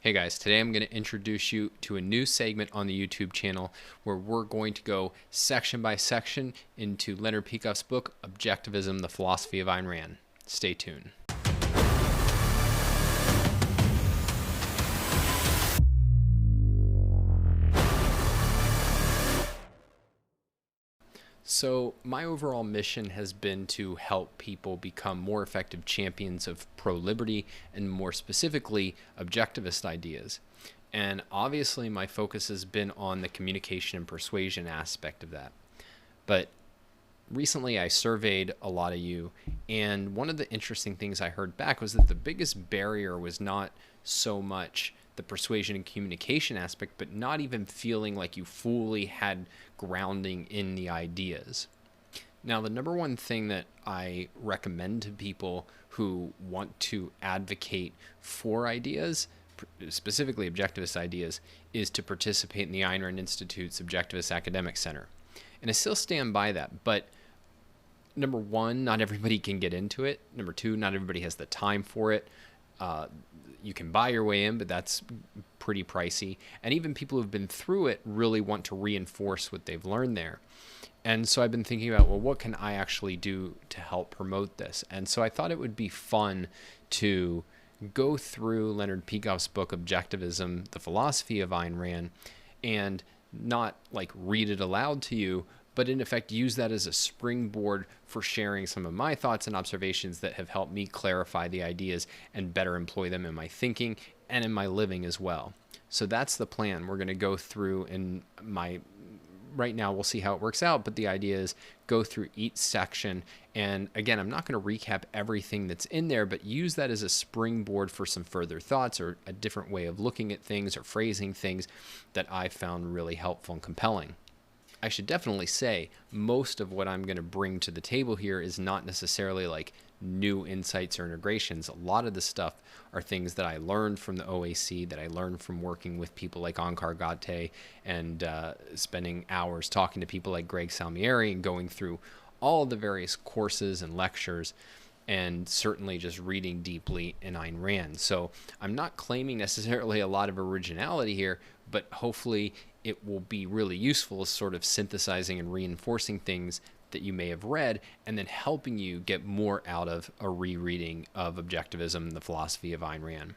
Hey guys, today I'm going to introduce you to a new segment on the YouTube channel where we're going to go section by section into Leonard Peikoff's book, Objectivism, the Philosophy of Ayn Rand. Stay tuned. So my overall mission has been to help people become more effective champions of pro-liberty and more specifically objectivist ideas. And obviously my focus has been on the communication and persuasion aspect of that. But recently I surveyed a lot of you, and one of the interesting things I heard back was that the biggest barrier was not so much the persuasion and communication aspect, but not even feeling like you fully had grounding in the ideas. Now, the number one thing that I recommend to people who want to advocate for ideas, specifically objectivist ideas, is to participate in the Ayn Rand Institute's Objectivist Academic Center. And I still stand by that, but number one, not everybody can get into it. Number two, not everybody has the time for it. You can buy your way in, but that's pretty pricey. And even people who've been through it really want to reinforce what they've learned there. And so I've been thinking about, well, what can I actually do to help promote this? And so I thought it would be fun to go through Leonard Peikoff's book, Objectivism, the Philosophy of Ayn Rand, and not like read it aloud to you, but in effect use that as a springboard for sharing some of my thoughts and observations that have helped me clarify the ideas and better employ them in my thinking and in my living as well. So that's the plan. We're going to go through right now we'll see how it works out, but the idea is go through each section. And again, I'm not going to recap everything that's in there, but use that as a springboard for some further thoughts or a different way of looking at things or phrasing things that I found really helpful and compelling. I should definitely say most of what I'm going to bring to the table here is not necessarily like new insights or integrations. A lot of the stuff are things that I learned from the OAC, that I learned from working with people like Onkar Ghate and spending hours talking to people like Greg Salmieri and going through all of the various courses and lectures, and certainly just reading deeply in Ayn Rand. So I'm not claiming necessarily a lot of originality here, but hopefully it will be really useful as sort of synthesizing and reinforcing things that you may have read and then helping you get more out of a rereading of Objectivism, the Philosophy of Ayn Rand.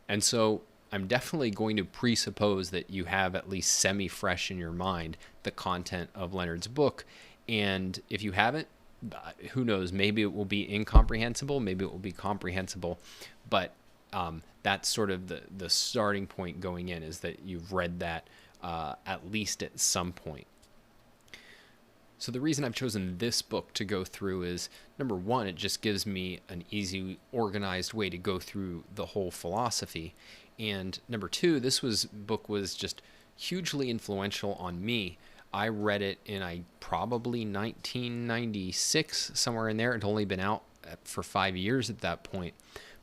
And so I'm definitely going to presuppose that you have at least semi-fresh in your mind the content of Leonard's book. And if you haven't, who knows, maybe it will be incomprehensible, maybe it will be comprehensible, but that's sort of the starting point going in, is that you've read that at least at some point. So the reason I've chosen this book to go through is, number one, it just gives me an easy, organized way to go through the whole philosophy. And number two, this book was just hugely influential on me. I read it in probably 1996, somewhere in there. It'd only been out for 5 years at that point.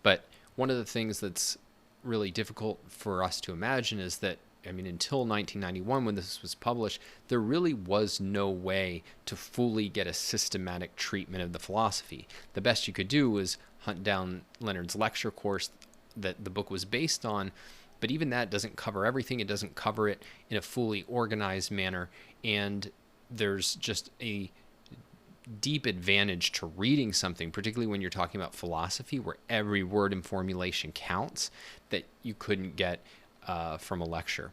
But one of the things that's really difficult for us to imagine is that, until 1991, when this was published, there really was no way to fully get a systematic treatment of the philosophy. The best you could do was hunt down Leonard's lecture course that the book was based on, but even that doesn't cover everything. It doesn't cover it in a fully organized manner, and there's just a deep advantage to reading something, particularly when you're talking about philosophy, where every word and formulation counts, that you couldn't get from a lecture.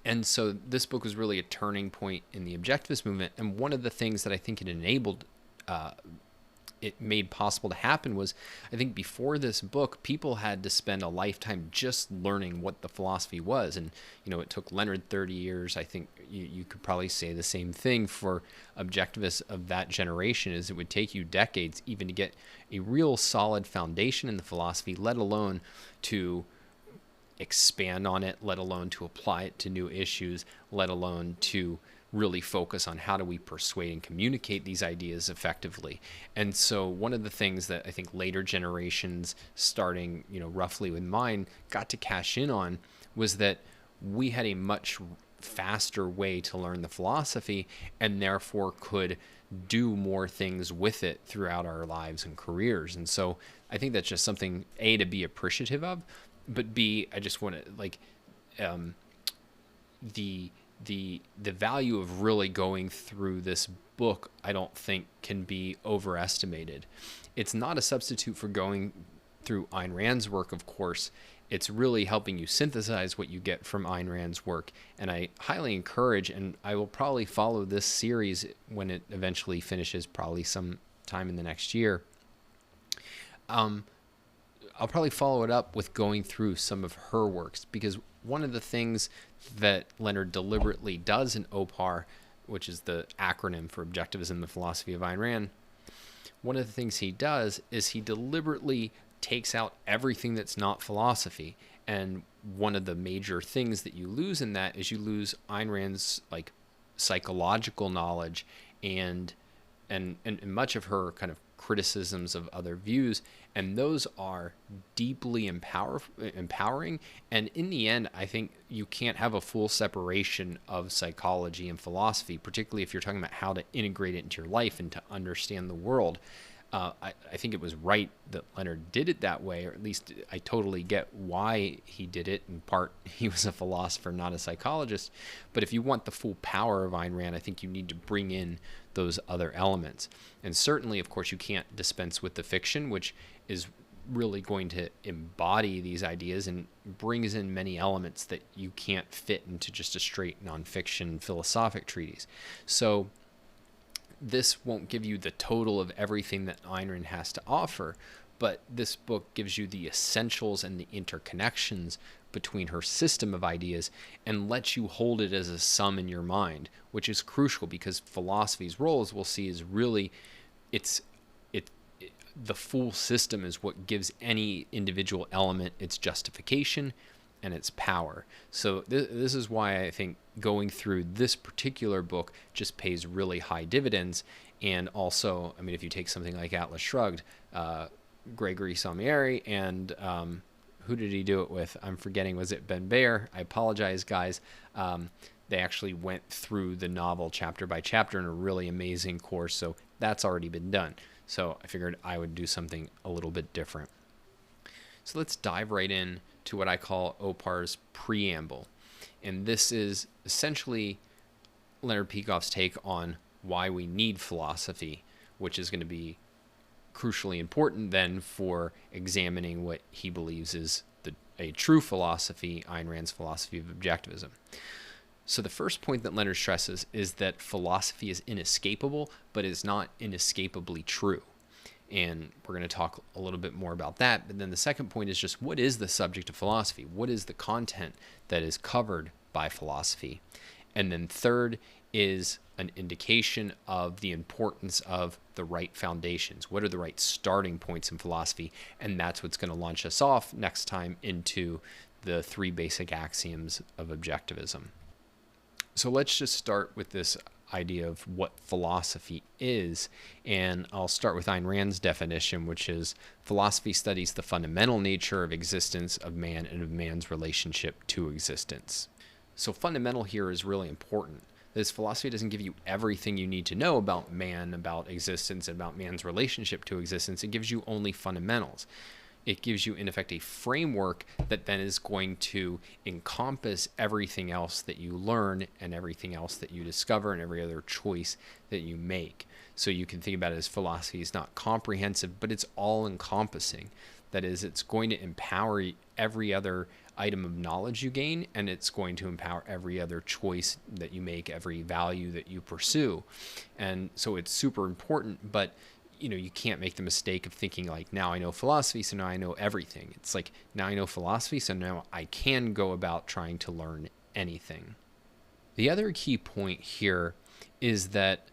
And so this book was really a turning point in the objectivist movement. And one of the things that I think it enabled, it made possible to happen was, I think before this book, people had to spend a lifetime just learning what the philosophy was. And, it took Leonard 30 years. I think you could probably say the same thing for objectivists of that generation, is it would take you decades even to get a real solid foundation in the philosophy, let alone to expand on it, let alone to apply it to new issues, let alone to really focus on how do we persuade and communicate these ideas effectively. And so one of the things that I think later generations, starting roughly with mine, got to cash in on was that we had a much faster way to learn the philosophy, and therefore could do more things with it throughout our lives and careers. And so I think that's just something, A, to be appreciative of, but B, I just want to like um, the the value of really going through this book, I don't think can be overestimated. It's not a substitute for going through Ayn Rand's work, of course. It's really helping you synthesize what you get from Ayn Rand's work. And I highly encourage, and I will probably follow this series when it eventually finishes, probably sometime in the next year. I'll probably follow it up with going through some of her works, because one of the things that Leonard deliberately does in Opar, which is the acronym for Objectivism, the Philosophy of Ayn Rand, one of the things he does is he deliberately takes out everything that's not philosophy. And one of the major things that you lose in that is you lose Ayn Rand's like psychological knowledge and much of her kind of criticisms of other views, and those are deeply empowering. And in the end, I think you can't have a full separation of psychology and philosophy, particularly if you're talking about how to integrate it into your life and to understand the world. I think it was right that Leonard did it that way, or at least I totally get why he did it. In part, he was a philosopher, not a psychologist. But if you want the full power of Ayn Rand, I think you need to bring in those other elements. And certainly, of course, you can't dispense with the fiction, which is really going to embody these ideas and brings in many elements that you can't fit into just a straight nonfiction philosophic treatise. So this won't give you the total of everything that Ayn Rand has to offer, but this book gives you the essentials and the interconnections between her system of ideas and lets you hold it as a sum in your mind, which is crucial because philosophy's role, as we'll see, is really the full system is what gives any individual element its justification and its power. So this is why I think going through this particular book just pays really high dividends. And also, I mean, if you take something like Atlas Shrugged, Gregory Salmieri, and who did he do it with? I'm forgetting. Was it Ben Bayer? I apologize, guys. They actually went through the novel chapter by chapter in a really amazing course. So that's already been done. So I figured I would do something a little bit different. So let's dive right in to what I call Opar's Preamble. And this is essentially Leonard Peikoff's take on why we need philosophy, which is going to be crucially important then for examining what he believes is a true philosophy, Ayn Rand's philosophy of objectivism. So the first point that Leonard stresses is that philosophy is inescapable, but is not inescapably true. And we're going to talk a little bit more about that. But then the second point is just, what is the subject of philosophy? What is the content that is covered by philosophy? And then third is an indication of the importance of the right foundations. What are the right starting points in philosophy? And that's what's going to launch us off next time into the three basic axioms of objectivism. So let's just start with this idea of what philosophy is, and I'll start with Ayn Rand's definition, which is philosophy studies the fundamental nature of existence of man and of man's relationship to existence. So fundamental here is really important. This philosophy doesn't give you everything you need to know about man, about existence, and about man's relationship to existence. It gives you only fundamentals. It gives you, in effect, a framework that then is going to encompass everything else that you learn and everything else that you discover and every other choice that you make. So you can think about it as philosophy is not comprehensive, but it's all-encompassing. That is, it's going to empower every other item of knowledge you gain, and it's going to empower every other choice that you make, every value that you pursue. And so it's super important, but you can't make the mistake of thinking like, now I know philosophy, so now I know everything. It's like, now I know philosophy, so now I can go about trying to learn anything. The other key point here is that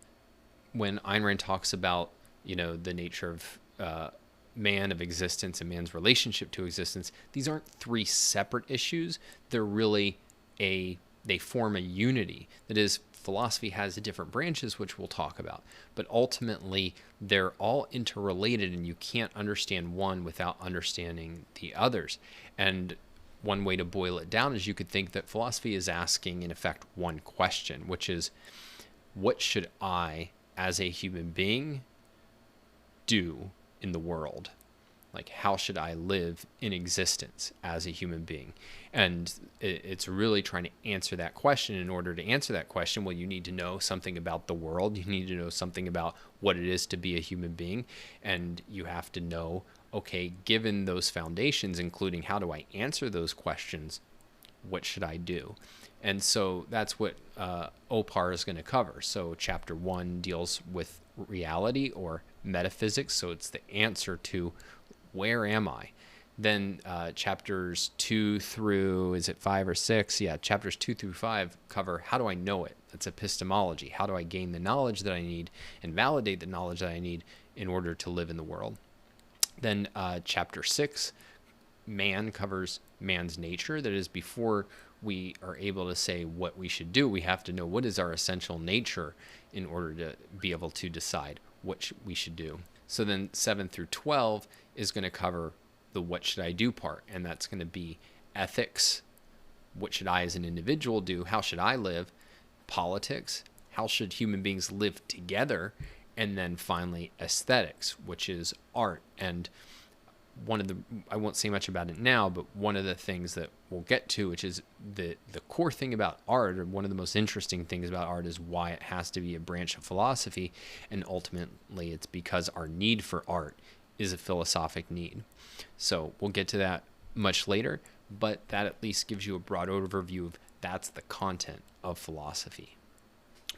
when Ayn Rand talks about, the nature of man, of existence, and man's relationship to existence, these aren't three separate issues. They're really they form a unity. That is, philosophy has different branches, which we'll talk about, but ultimately they're all interrelated, and you can't understand one without understanding the others. And one way to boil it down is you could think that philosophy is asking, in effect, one question, which is, what should I, as a human being, do in the world? Like, how should I live in existence as a human being? And it's really trying to answer that question. In order to answer that question, well, you need to know something about the world. You need to know something about what it is to be a human being. And you have to know, okay, given those foundations, including how do I answer those questions, what should I do? And so that's what Opar is going to cover. So chapter 1 deals with reality or metaphysics. So it's the answer to where am I? Then chapters 2 through, is it 5 or 6? Yeah, chapters 2 through 5 cover how do I know it? That's epistemology. How do I gain the knowledge that I need and validate the knowledge that I need in order to live in the world? Then chapter 6, man, covers man's nature. That is, before we are able to say what we should do, we have to know what is our essential nature in order to be able to decide what we should do. So then 7 through 12 is going to cover the what should I do part, and that's going to be ethics. What should I as an individual do? How should I live? Politics. How should human beings live together? And then finally aesthetics, which is art. And one of the, I won't say much about it now, but one of the things that we'll get to, which is the core thing about art, or one of the most interesting things about art, is why it has to be a branch of philosophy. And ultimately it's because our need for art is a philosophic need. So we'll get to that much later, but that at least gives you a broad overview of that's the content of philosophy.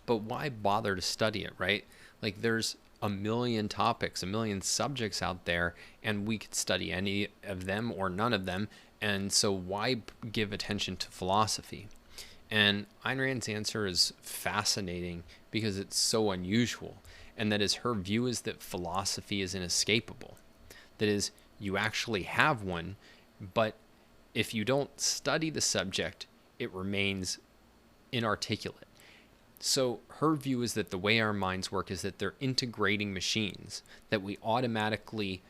But why bother to study it, right? Like, there's a million topics, a million subjects out there, and we could study any of them or none of them. And so why give attention to philosophy? And Ayn Rand's answer is fascinating because it's so unusual. And that is, her view is that philosophy is inescapable. That is, you actually have one, but if you don't study the subject, it remains inarticulate. So her view is that the way our minds work is that they're integrating machines, that we automatically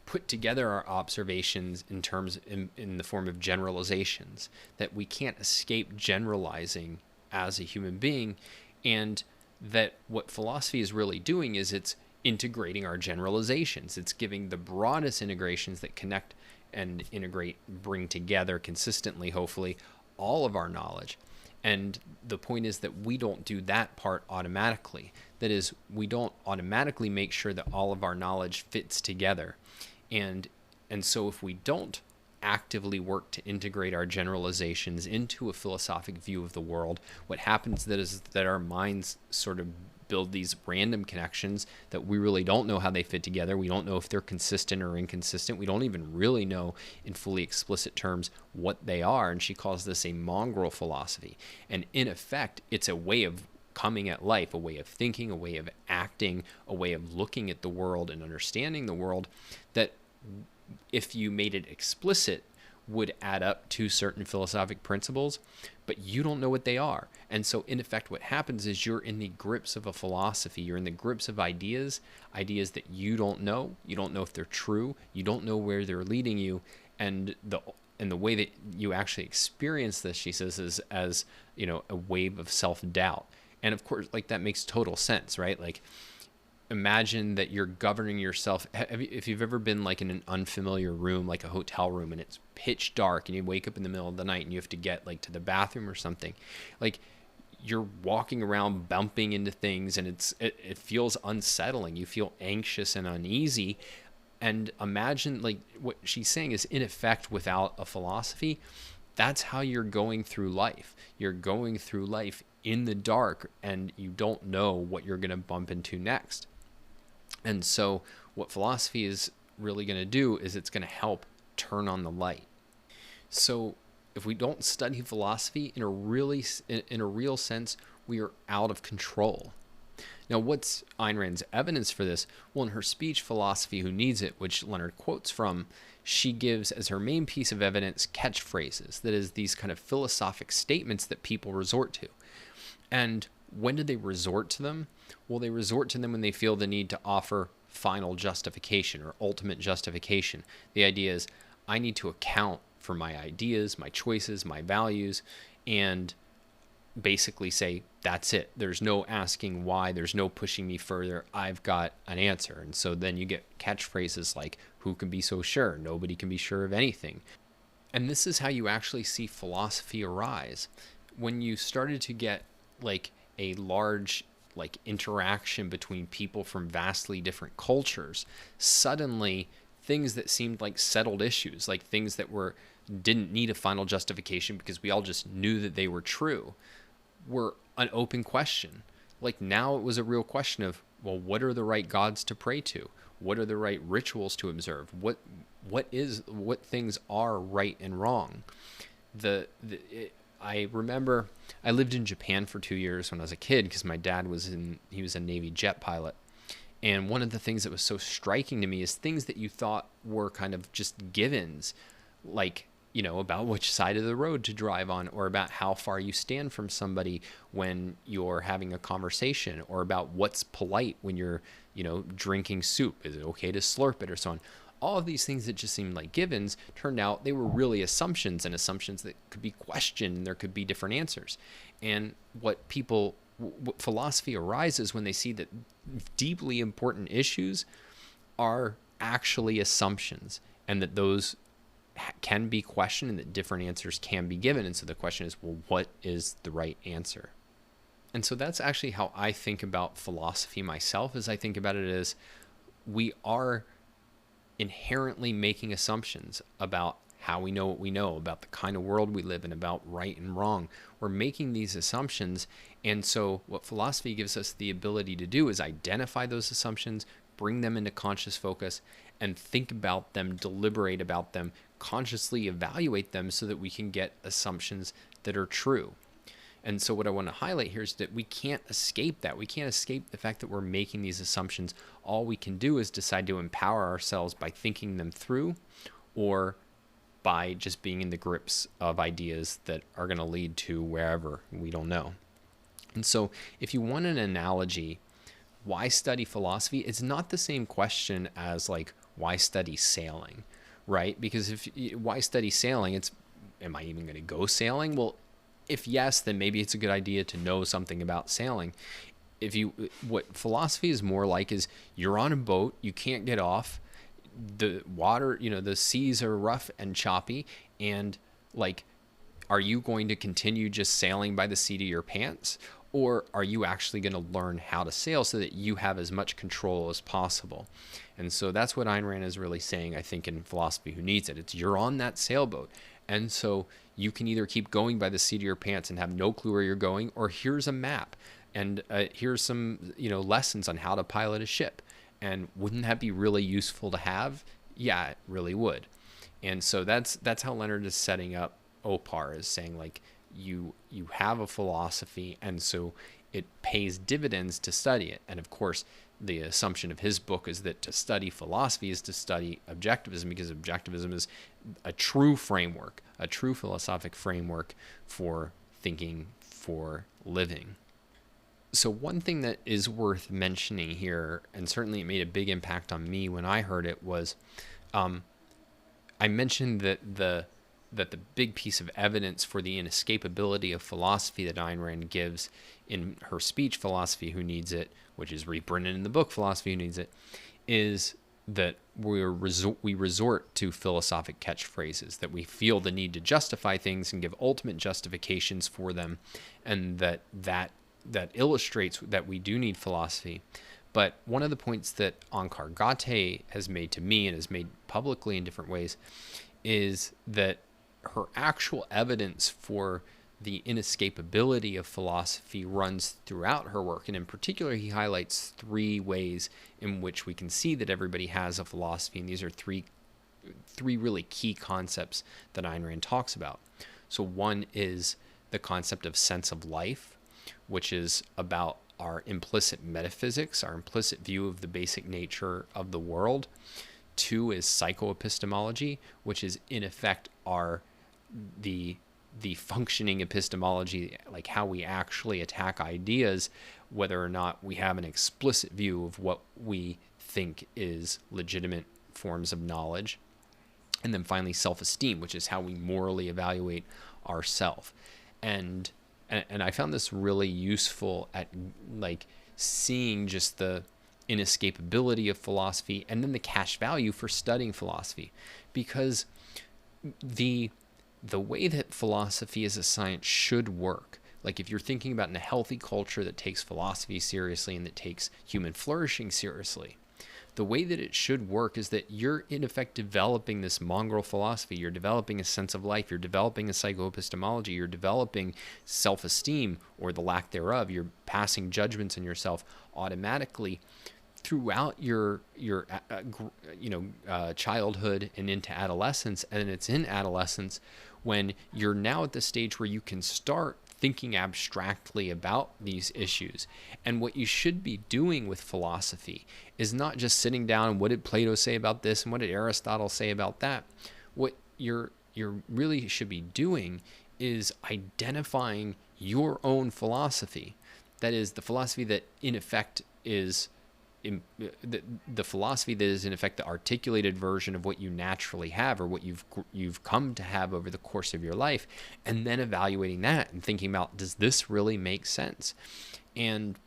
put together our observations in the form of generalizations, that we can't escape generalizing as a human being, and that what philosophy is really doing is it's integrating our generalizations. It's giving the broadest integrations that connect and integrate, bring together consistently, hopefully, all of our knowledge. And the point is that we don't do that part automatically. That is, we don't automatically make sure that all of our knowledge fits together. And so if we don't actively work to integrate our generalizations into a philosophic view of the world, what happens is that our minds sort of build these random connections that we really don't know how they fit together. We don't know if they're consistent or inconsistent. We don't even really know in fully explicit terms what they are. And she calls this a mongrel philosophy. And in effect, it's a way of coming at life, a way of thinking, a way of acting, a way of looking at the world and understanding the world that, if you made it explicit, would add up to certain philosophic principles, but you don't know what they are. And so in effect, what happens is you're in the grips of a philosophy. You're in the grips of ideas that you don't know. You don't know if they're true. You don't know where they're leading you. And the way that you actually experience this, she says, is as, a wave of self-doubt. And of course, like, that makes total sense, right? Like, imagine that you're governing yourself. If you've ever been like in an unfamiliar room, like a hotel room, and it's pitch dark and you wake up in the middle of the night and you have to get like to the bathroom or something, like, you're walking around bumping into things and it feels unsettling. You feel anxious and uneasy. And imagine, like, what she's saying is, in effect, without a philosophy, that's how you're going through life. You're going through life in the dark and you don't know what you're going to bump into next. And so what philosophy is really going to do is it's going to help turn on the light. So if we don't study philosophy in a real sense, we are out of control. Now, what's Ayn Rand's evidence for this? Well, in her speech, Philosophy Who Needs It, which Leonard quotes from, she gives as her main piece of evidence catchphrases. That is, these kind of philosophic statements that people resort to. And when do they resort to them? Well, they resort to them when they feel the need to offer final justification or ultimate justification. The idea is, I need to account for my ideas, my choices, my values, and basically say, that's it. There's no asking why. There's no pushing me further. I've got an answer. And so then you get catchphrases like, who can be so sure? Nobody can be sure of anything. And this is how you actually see philosophy arise. When you started to get like a large like interaction between people from vastly different cultures, suddenly things that seemed like settled issues, like things that didn't need a final justification because we all just knew that they were true, were an open question. Like now it was a real question of, well, what are the right gods to pray to? What are the right rituals to observe? What things are right and wrong? I remember I lived in Japan for 2 years when I was a kid because my dad he was a Navy jet pilot. And one of the things that was so striking to me is things that you thought were kind of just givens, like, about which side of the road to drive on, or about how far you stand from somebody when you're having a conversation, or about what's polite when you're, drinking soup. Is it okay to slurp it, or so on? All of these things that just seemed like givens turned out they were really assumptions, and assumptions that could be questioned, and there could be different answers. And what philosophy arises when they see that deeply important issues are actually assumptions, and that those can be questioned, and that different answers can be given. And so the question is, well, what is the right answer? And so that's actually how I think about philosophy myself. As I think about it as, we are inherently making assumptions about how we know what we know, about the kind of world we live in, about right and wrong. We're making these assumptions. And so what philosophy gives us the ability to do is identify those assumptions, bring them into conscious focus, and think about them, deliberate about them, consciously evaluate them so that we can get assumptions that are true. And so what I want to highlight here is that we can't escape that. We can't escape the fact that we're making these assumptions. All we can do is decide to empower ourselves by thinking them through, or by just being in the grips of ideas that are going to lead to wherever we don't know. And so if you want an analogy, why study philosophy? It's not the same question as like, why study sailing, right? Because why study sailing? Am I even going to go sailing? Well, if yes, then maybe it's a good idea to know something about sailing. What philosophy is more like is, you're on a boat, you can't get off, the water, the seas are rough and choppy, and like, are you going to continue just sailing by the seat of your pants? Or are you actually going to learn how to sail so that you have as much control as possible? And so that's what Ayn Rand is really saying, I think, in Philosophy Who Needs It. It's, you're on that sailboat. And so you can either keep going by the seat of your pants and have no clue where you're going, or here's a map, and here's some lessons on how to pilot a ship. And wouldn't that be really useful to have? Yeah, it really would. And so that's how Leonard is setting up Opar, is saying, like, you have a philosophy, and so it pays dividends to study it. And of course, the assumption of his book is that to study philosophy is to study objectivism, because objectivism is a true framework, a true philosophic framework for thinking, for living. So one thing that is worth mentioning here, and certainly it made a big impact on me when I heard it, was I mentioned that the big piece of evidence for the inescapability of philosophy that Ayn Rand gives in her speech, Philosophy Who Needs It, which is reprinted in the book, Philosophy Who Needs It, is that we resort to philosophic catchphrases, that we feel the need to justify things and give ultimate justifications for them, and that illustrates that we do need philosophy. But one of the points that Onkar Ghate has made to me, and has made publicly in different ways, is that her actual evidence for the inescapability of philosophy runs throughout her work. And in particular, he highlights 3 ways in which we can see that everybody has a philosophy. And these are three really key concepts that Ayn Rand talks about. So one is the concept of sense of life, which is about our implicit metaphysics, our implicit view of the basic nature of the world. 2 is psychoepistemology, which is in effect the functioning epistemology, like how we actually attack ideas, whether or not we have an explicit view of what we think is legitimate forms of knowledge. And then finally, self-esteem, which is how we morally evaluate ourself. And and I found this really useful at like seeing just the inescapability of philosophy and then the cash value for studying philosophy, because the way that philosophy as a science should work, like if you're thinking about in a healthy culture that takes philosophy seriously and that takes human flourishing seriously, the way that it should work is that you're in effect developing this mongrel philosophy. You're developing a sense of life. You're developing a psychoepistemology. You're developing self-esteem or the lack thereof. You're passing judgments on yourself automatically throughout your childhood and into adolescence. And it's in adolescence when you're now at the stage where you can start thinking abstractly about these issues. And what you should be doing with philosophy is not just sitting down and what did Plato say about this and what did Aristotle say about that. What you're really should be doing is identifying your own philosophy. That is the philosophy that in effect is the philosophy that is in effect the articulated version of what you naturally have or what you've come to have over the course of your life, and then evaluating that and thinking about, does this really make sense? And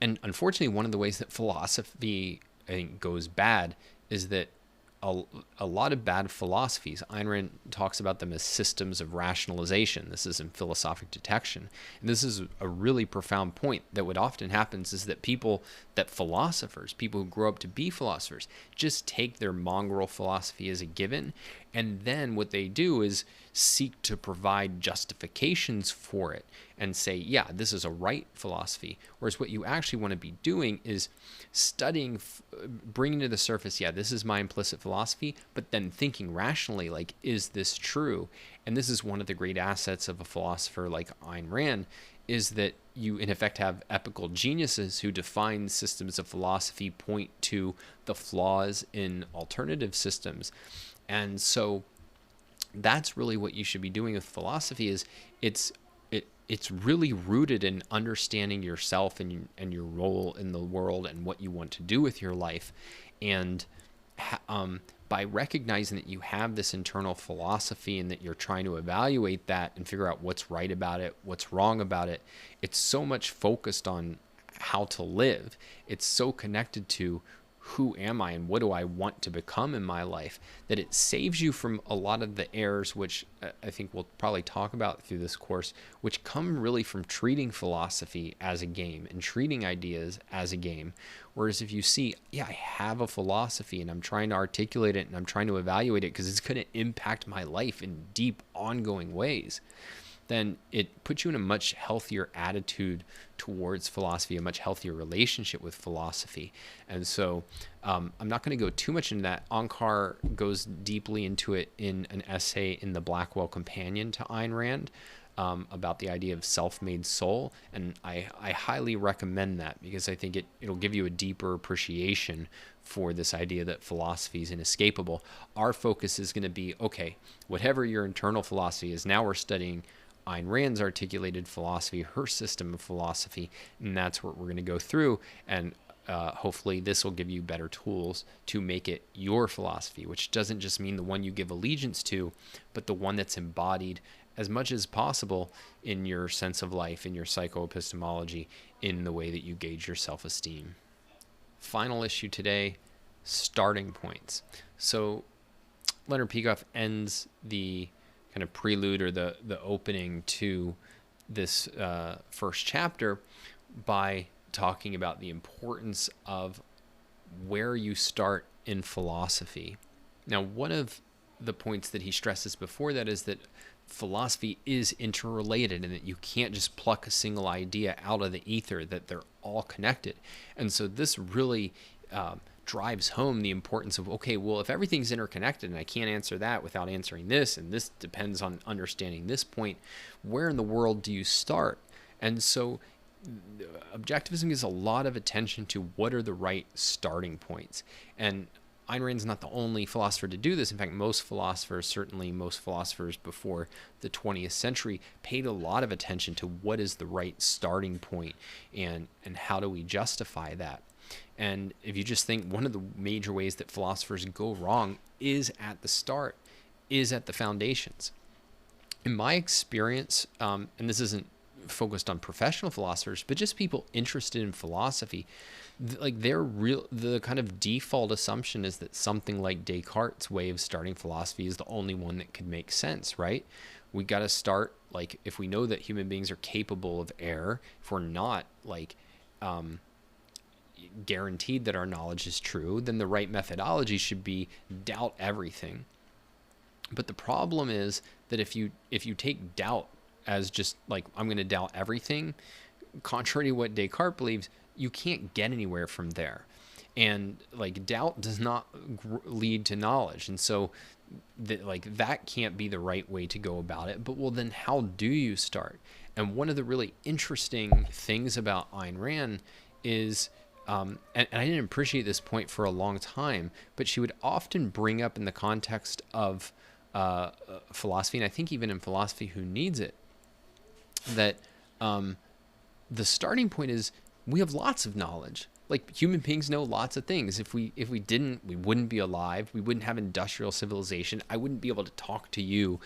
unfortunately, one of the ways that philosophy, I think, goes bad is that a lot of bad philosophies, Ayn Rand talks about them as systems of rationalization. This is in Philosophic Detection. And this is a really profound point, that what often happens is that people who grow up to be philosophers, just take their mongrel philosophy as a given. And then what they do is seek to provide justifications for it and say, yeah, this is a right philosophy. Whereas what you actually want to be doing is studying, bringing to the surface, yeah, this is my implicit philosophy, but then thinking rationally, like, is this true? And this is one of the great assets of a philosopher like Ayn Rand, is that you in effect have epical geniuses who define systems of philosophy, point to the flaws in alternative systems. And so that's really what you should be doing with philosophy, is it's really rooted in understanding yourself and your role in the world and what you want to do with your life. And by recognizing that you have this internal philosophy and that you're trying to evaluate that and figure out what's right about it, what's wrong about it, it's so much focused on how to live. It's so connected to who am I and what do I want to become in my life, that it saves you from a lot of the errors, which I think we'll probably talk about through this course, which come really from treating philosophy as a game and treating ideas as a game. Whereas if you see, yeah, I have a philosophy and I'm trying to articulate it and I'm trying to evaluate it because it's going to impact my life in deep, ongoing ways, then it puts you in a much healthier attitude towards philosophy, a much healthier relationship with philosophy. And so I'm not going to go too much into that. Onkar goes deeply into it in an essay in the Blackwell Companion to Ayn Rand about the idea of self-made soul. And I highly recommend that, because I think it'll give you a deeper appreciation for this idea that philosophy is inescapable. Our focus is going to be, okay, whatever your internal philosophy is, now we're studying Ayn Rand's articulated philosophy, her system of philosophy, and that's what we're going to go through. And hopefully this will give you better tools to make it your philosophy, which doesn't just mean the one you give allegiance to, but the one that's embodied as much as possible in your sense of life, in your psychoepistemology, in the way that you gauge your self-esteem. Final issue today, starting points. So Leonard Peikoff ends the kind of prelude or the opening to this first chapter by talking about the importance of where you start in philosophy. Now, one of the points that he stresses before that is that philosophy is interrelated and that you can't just pluck a single idea out of the ether, that they're all connected. And so this really drives home the importance of, okay, well, if everything's interconnected and I can't answer that without answering this, and this depends on understanding this point, where in the world do you start? And so Objectivism gives a lot of attention to what are the right starting points. And Ayn Rand's not the only philosopher to do this. In fact, most philosophers, certainly most philosophers before the 20th century, paid a lot of attention to what is the right starting point and how do we justify that. And if you just think, one of the major ways that philosophers go wrong is at the start, is at the foundations. In my experience, and this isn't focused on professional philosophers, but just people interested in philosophy, like the kind of default assumption is that something like Descartes' way of starting philosophy is the only one that could make sense, right? We got to start, like, if we know that human beings are capable of error, if we're not like guaranteed that our knowledge is true, then the right methodology should be doubt everything. But the problem is that if you take doubt as just like, I'm going to doubt everything, contrary to what Descartes believes, you can't get anywhere from there. And like, doubt does not lead to knowledge. And so that can't be the right way to go about it. But well, then how do you start? And one of the really interesting things about Ayn Rand is, and I didn't appreciate this point for a long time, but she would often bring up in the context of philosophy, and I think even in Philosophy Who Needs It, that the starting point is we have lots of knowledge. Like, human beings know lots of things. If we didn't, we wouldn't be alive. We wouldn't have industrial civilization. I wouldn't be able to talk to you,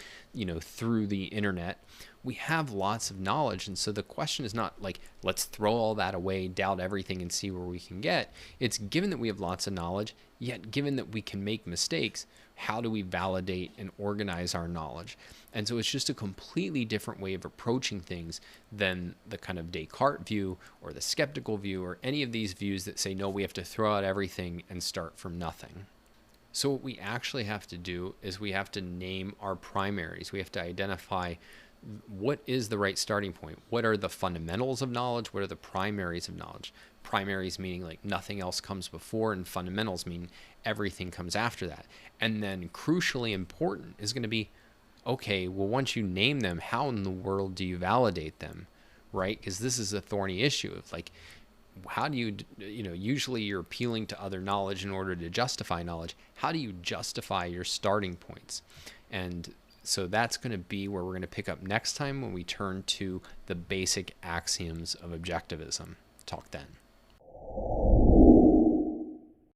through the internet. We have lots of knowledge. And so the question is not like, let's throw all that away, doubt everything, and see where we can get. It's, given that we have lots of knowledge, yet given that we can make mistakes, how do we validate and organize our knowledge? And so it's just a completely different way of approaching things than the kind of Descartes view or the skeptical view or any of these views that say, no, we have to throw out everything and start from nothing. So what we actually have to do is we have to name our primaries. We have to identify what is the right starting point. What are the fundamentals of knowledge? What are the primaries of knowledge? Primaries meaning like nothing else comes before, and fundamentals mean everything comes after that. And then crucially important is going to be, okay, well, once you name them, how in the world do you validate them, right? Because this is a thorny issue of like, how do you, usually you're appealing to other knowledge in order to justify knowledge. How do you justify your starting points? And so that's going to be where we're going to pick up next time when we turn to the basic axioms of objectivism. Talk then.